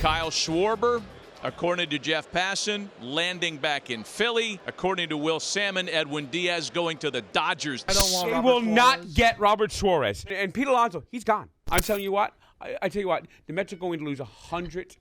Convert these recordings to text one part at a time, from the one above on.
Kyle Schwarber, according to Jeff Passan, landing back in Philly. According to Will Salmon, Edwin Diaz going to the Dodgers. I don't want They Robert will not Suarez. get Robert Suarez. And Pete Alonso, he's gone. I'm telling you what. I tell you what, the Mets are going to lose 100+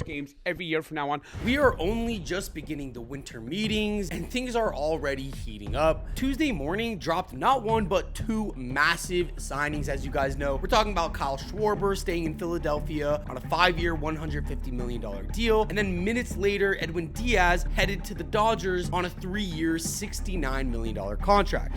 games every year from now on. We are only just beginning the winter meetings, and things are already heating up. Tuesday morning dropped not one, but two massive signings, as you guys know. We're talking about Kyle Schwarber staying in Philadelphia on a 5-year, $150 million deal. And then minutes later, Edwin Diaz headed to the Dodgers on a 3-year, $69 million contract.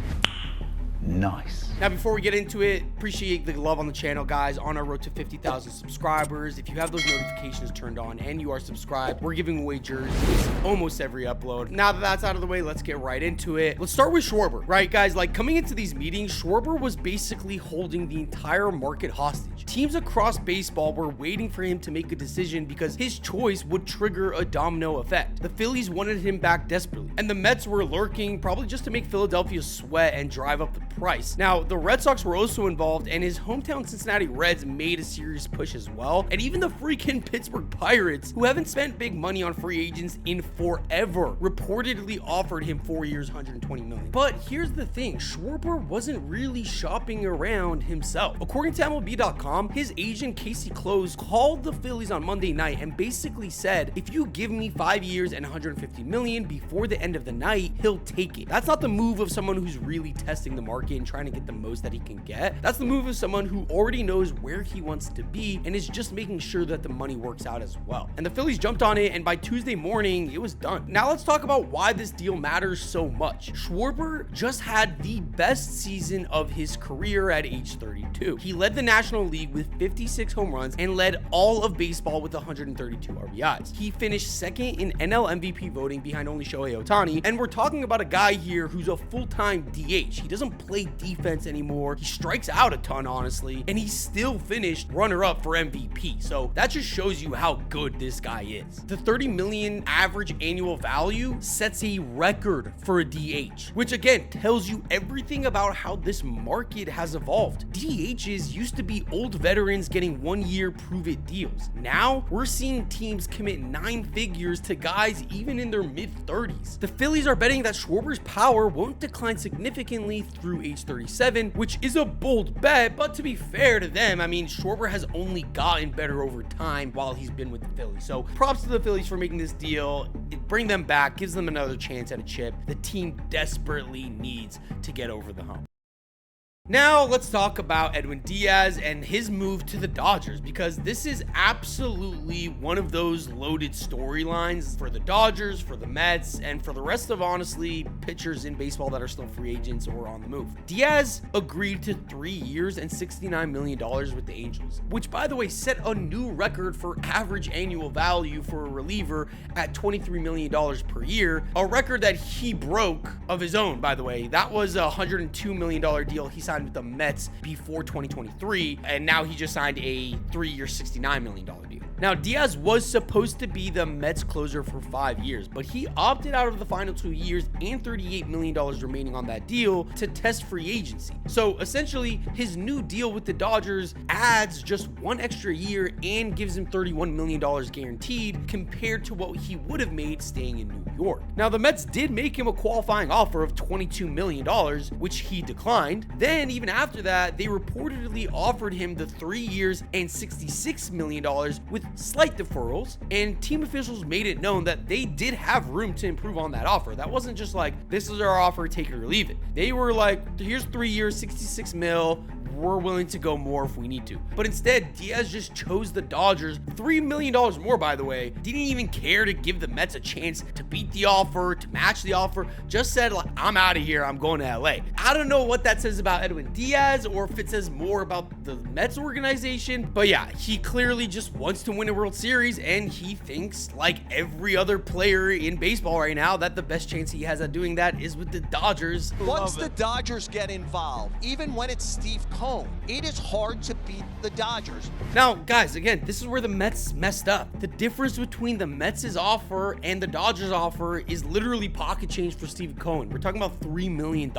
Nice. Now, before we get into it, appreciate the love on the channel, guys. On our road to 50,000 subscribers. If you have those notifications turned on and you are subscribed, we're giving away jerseys almost every upload. Now that that's out of the way, let's get right into it. Let's start with Schwarber, right, guys? Like, coming into these meetings, Schwarber was basically holding the entire market hostage. Teams across baseball were waiting for him to make a decision because his choice would trigger a domino effect. The Phillies wanted him back desperately, and the Mets were lurking, probably just to make Philadelphia sweat and drive up the price. Now, the Red Sox were also involved, and his hometown Cincinnati Reds made a serious push as well. And even the freaking Pittsburgh Pirates, who haven't spent big money on free agents in forever, reportedly offered him 4 years, $120 million. But here's the thing, Schwarber wasn't really shopping around himself. According to MLB.com, his agent Casey Close called the Phillies on Monday night and basically said, if you give me 5 years and $150 million before the end of the night, he'll take it. That's not the move of someone who's really testing the market and trying to get the most that he can get. That's the move of someone who already knows where he wants to be and is just making sure that the money works out as well. And the Phillies jumped on it, and by Tuesday morning, it was done. Now let's talk about why this deal matters so much. Schwarber just had the best season of his career at age 32. He led the National League with 56 home runs and led all of baseball with 132 RBIs. He finished second in NL MVP voting behind only Shohei Ohtani, and we're talking about a guy here who's a full-time DH. He doesn't play defense anymore. He strikes out a ton, honestly, and he still finished runner-up for MVP. So that just shows you how good this guy is. The $30 million average annual value sets a record for a DH, which again tells you everything about how this market has evolved. DHs used to be old veterans getting 1-year prove-it deals. Now we're seeing teams commit 9 figures to guys even in their mid-30s. The Phillies are betting that Schwarber's power won't decline significantly through age 37, which is a bold bet, but to be fair to them, I mean, Schwarber has only gotten better over time while he's been with the Phillies. So props to the Phillies for making this deal. Bring them back, gives them another chance at a chip. The team desperately needs to get over the hump. Now let's talk about Edwin Diaz and his move to the Dodgers, because this is absolutely one of those loaded storylines for the Dodgers, for the Mets, and for the rest of, honestly, pitchers in baseball that are still free agents or on the move. Diaz agreed to 3 years and $69 million with the Angels, which, by the way, set a new record for average annual value for a reliever at $23 million per year, a record that he broke of his own, by the way. That was a $102 million deal he signed with the Mets before 2023, and now he just signed a 3-year $69 million deal. Now, Diaz was supposed to be the Mets closer for 5 years, but he opted out of the final 2 years and $38 million remaining on that deal to test free agency. So essentially, his new deal with the Dodgers adds just 1 extra year and gives him $31 million guaranteed compared to what he would have made staying in New York. Now, the Mets did make him a qualifying offer of $22 million, which he declined. Then, even after that, they reportedly offered him the 3 years and $66 million with slight deferrals, and team officials made it known that they did have room to improve on that offer. That wasn't just like, this is our offer, take it or leave it. They were like, here's 3 years, 66 mil. We're willing to go more if we need to. But instead, Diaz just chose the Dodgers. $3 million more, by the way. Didn't even care to give the Mets a chance to beat the offer, to match the offer. Just said, like, I'm out of here. I'm going to LA. I don't know what that says about Edwin Diaz or if it says more about the Mets organization. But yeah, he clearly just wants to win a World Series, and he thinks, like every other player in baseball right now, that the best chance he has at doing that is with the Dodgers. Once the Dodgers get involved, even when it's Steve Cohen, it is hard to beat the Dodgers. Now, guys, again, this is where the Mets messed up. The difference between the Mets' offer and the Dodgers' offer is literally pocket change for Steve Cohen. We're talking about $3 million.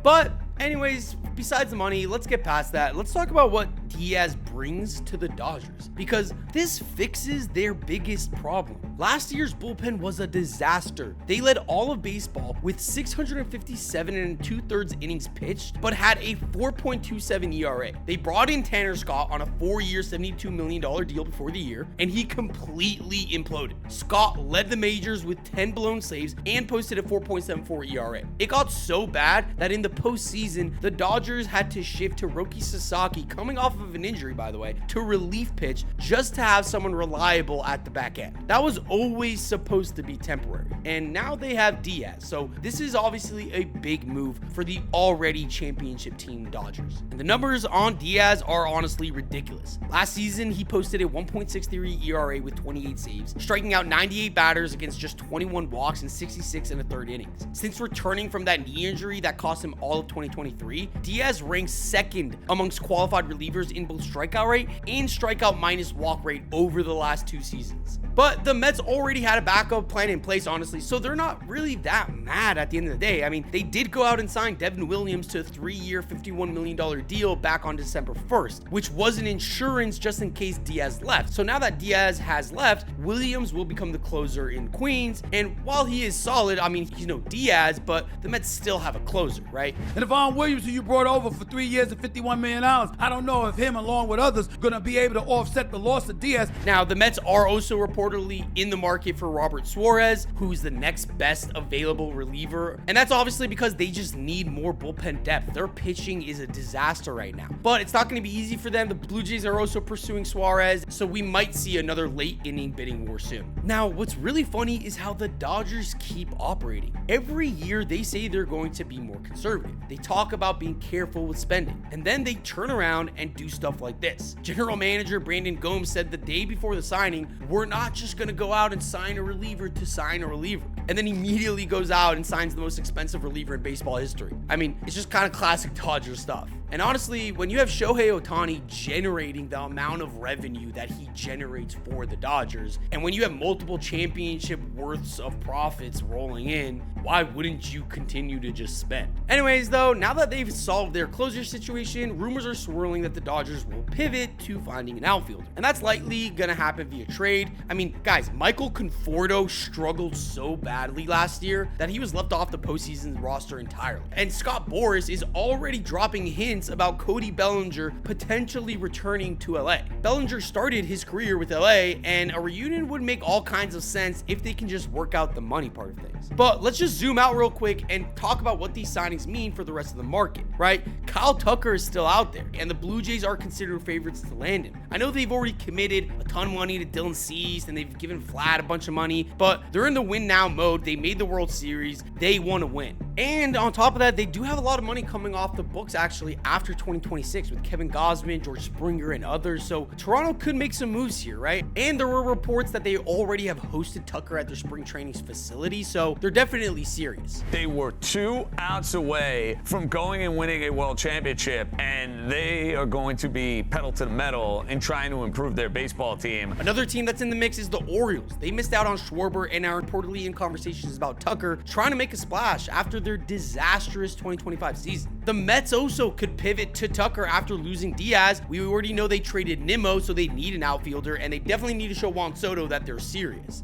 But anyways, besides the money, let's get past that. Let's talk about what Diaz brings to the Dodgers, because this fixes their biggest problem. Last year's bullpen was a disaster. They led all of baseball with 657 and 2/3 innings pitched, but had a 4.27 ERA. They brought in Tanner Scott on a 4-year, $72 million deal before the year, and he completely imploded. Scott led the majors with 10 blown saves and posted a 4.74 ERA. It got so bad that in the postseason, the Dodgers had to shift to Roki Sasaki, coming off of an injury, by the way, to relief pitch just to have someone reliable at the back end. That was always supposed to be temporary, and now they have Diaz. So this is obviously a big move for the already championship team Dodgers. And the numbers on Diaz are honestly ridiculous. Last season, he posted a 1.63 ERA with 28 saves, striking out 98 batters against just 21 walks in 66 and a third innings. Since returning from that knee injury that cost him all of 2023, Diaz ranks second amongst qualified relievers in both strikeout rate and strikeout minus walk rate over the last 2 seasons. But the Mets already had a backup plan in place, honestly, so they're not really that mad at the end of the day. I mean, they did go out and sign Devin Williams to a 3-year, $51 million deal back on December 1st, which was an insurance just in case Diaz left. So now that Diaz has left, Williams will become the closer in Queens, and while he is solid, I mean, he's no Diaz, but the Mets still have a closer, right? And Devon Williams, who you brought over for 3 years and $51 million, I don't know if him, along with others, gonna be able to offset the loss of Diaz. Now, the Mets are also reportedly in the market for Robert Suarez, who's the next best available reliever. And that's obviously because they just need more bullpen depth. Their pitching is a disaster right now. But it's not going to be easy for them. The Blue Jays are also pursuing Suarez, so we might see another late inning bidding war soon. Now, what's really funny is how the Dodgers keep operating. Every year, they say they're going to be more conservative. They talk about being careful with spending, and then they turn around and do stuff like this. General Manager Brandon Gomes said the day before the signing, we're not just going to go out and sign a reliever to sign a reliever, and then immediately goes out and signs the most expensive reliever in baseball history. I mean, it's just kind of classic Dodger stuff. And honestly, when you have Shohei Ohtani generating the amount of revenue that he generates for the Dodgers, and when you have multiple championship worths of profits rolling in, why wouldn't you continue to just spend? Anyways, though, now that they've solved their closer situation, rumors are swirling that the Dodgers will pivot to finding an outfielder. And that's likely gonna happen via trade. I mean, guys, Michael Conforto struggled so badly last year that he was left off the postseason roster entirely. And Scott Boras is already dropping hints about Cody Bellinger potentially returning to LA. Bellinger started his career with LA, and a reunion would make all kinds of sense if they can just work out the money part of things. But let's just zoom out real quick and talk about what these signings mean for the rest of the market, right? Kyle Tucker is still out there, and the Blue Jays are considered favorites to land him. I know they've already committed a ton of money to Dylan Cease, and they've given Vlad a bunch of money, but they're in the win now mode. They made the World Series. They want to win. And on top of that, they do have a lot of money coming off the books actually after 2026 with Kevin Gausman, George Springer, and others. So Toronto could make some moves here, right? And there were reports that they already have hosted Tucker at their spring training facility, so they're definitely serious. They were 2 outs away from going and winning a world championship, and they are going to be pedal to the metal in trying to improve their baseball team. Another team that's in the mix is the Orioles. They missed out on Schwarber and are reportedly in conversations about Tucker trying to make a splash after their disastrous 2025 season. The Mets also could pivot to Tucker after losing Diaz. We already know they traded Nimmo, so they need an outfielder, and they definitely need to show Juan Soto that they're serious.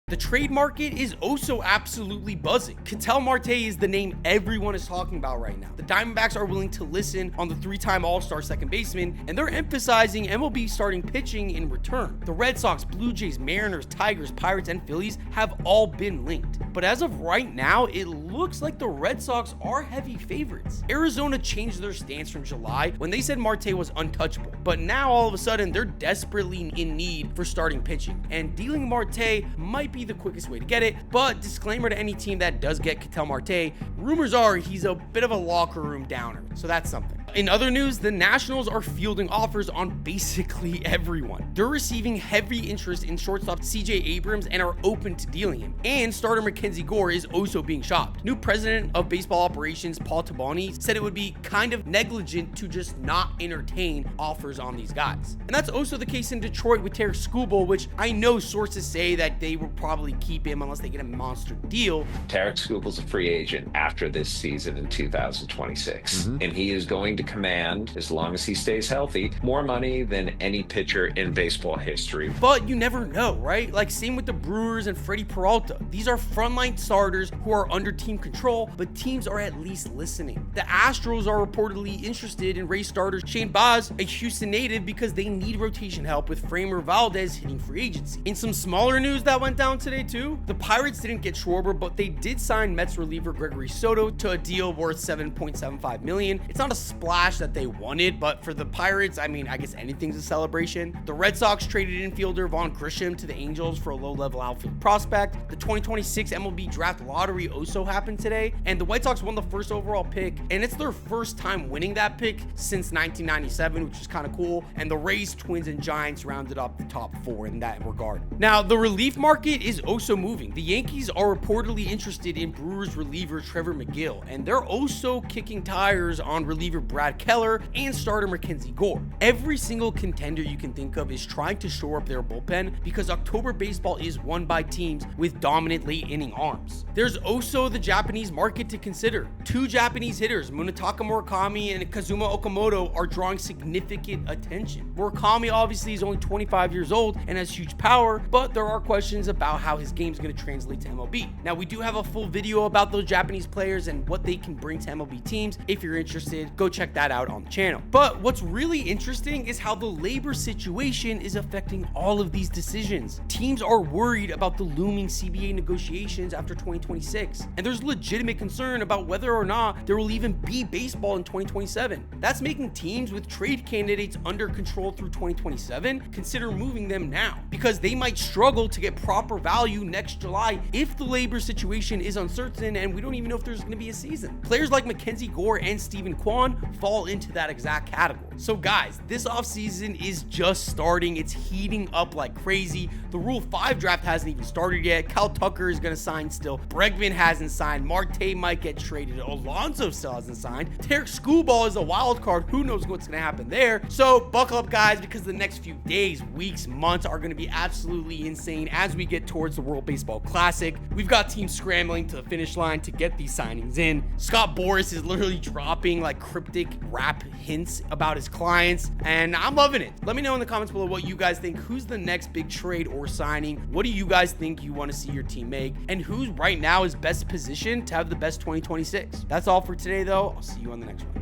The trade market is also absolutely buzzing. Ketel Marte is the name everyone is talking about right now. The Diamondbacks are willing to listen on the 3-time All-Star second baseman, and they're emphasizing MLB starting pitching in return. The Red Sox, Blue Jays, Mariners, Tigers, Pirates, and Phillies have all been linked. But as of right now, it looks like the Red Sox are heavy favorites. Arizona changed their stance from July when they said Marte was untouchable, but now all of a sudden they're desperately in need for starting pitching, and dealing Marte might be the quickest way to get it. But disclaimer to any team that does get Ketel Marte, rumors are he's a bit of a locker room downer, so that's something. In other news, the Nationals are fielding offers on basically everyone. They're receiving heavy interest in shortstop CJ Abrams and are open to dealing him. And starter Mackenzie Gore is also being shopped. New president of baseball operations, Paul Tabani, said it would be kind of negligent to just not entertain offers on these guys. And that's also the case in Detroit with Tarek Skubal, which I know sources say that they were probably keep him unless they get a monster deal. Tarek Skubal's a free agent after this season in 2026, and he is going to command, as long as he stays healthy, more money than any pitcher in baseball history. But you never know, right? Like same with the Brewers and Freddie Peralta. These are frontline starters who are under team control, but teams are at least listening. The Astros are reportedly interested in Rays starter Shane Baz, a Houston native, because they need rotation help with Framber Valdez hitting free agency. In some smaller news that went down today too, the Pirates didn't get Schwarber, but they did sign Mets reliever Gregory Soto to a deal worth $7.75 million. It's not a splash that they wanted, but for the Pirates, I mean, I guess anything's a celebration. The Red Sox traded infielder Vaughn Grisham to the Angels for a low-level outfield prospect. The 2026 MLB draft lottery also happened today, and the White Sox won the first overall pick, and it's their first time winning that pick since 1997, which is kind of cool. And the Rays, Twins, and Giants rounded up the top 4 in that regard. Now, the relief market is also moving. The Yankees are reportedly interested in Brewers reliever Trevor McGill, and they're also kicking tires on reliever Brad Keller and starter Mackenzie Gore. Every single contender you can think of is trying to shore up their bullpen because October baseball is won by teams with dominant late inning arms. There's also the Japanese market to consider. 2 Japanese hitters, Munetaka Murakami and Kazuma Okamoto, are drawing significant attention. Murakami obviously is only 25 years old and has huge power, but there are questions about how his game is going to translate to MLB. Now, we do have a full video about those Japanese players and what they can bring to MLB teams. If you're interested, go check that out on the channel. But what's really interesting is how the labor situation is affecting all of these decisions. Teams are worried about the looming CBA negotiations after 2026, and there's legitimate concern about whether or not there will even be baseball in 2027. That's making teams with trade candidates under control through 2027 consider moving them now, because they might struggle to get proper value next July if the labor situation is uncertain and we don't even know if there's going to be a season. Players like Mackenzie Gore and Steven Kwan fall into that exact category. So guys, this offseason is just starting. It's heating up like crazy. The Rule 5 draft hasn't even started yet. Cal Tucker is going to sign still. Bregman hasn't signed. Marte might get traded. Alonso still hasn't signed. Tarek Skubal is a wild card. Who knows what's going to happen there? So buckle up, guys, because the next few days, weeks, months are going to be absolutely insane as we get towards the World Baseball Classic. We've got teams scrambling to the finish line to get these signings in. Scott Boras is literally dropping like cryptic rap hints about his clients, and I'm loving it. Let me know in the comments below what you guys think. Who's the next big trade or signing? What do you guys think you want to see your team make? And who's right now is best positioned to have the best 2026? That's all for today, though. I'll see you on the next one.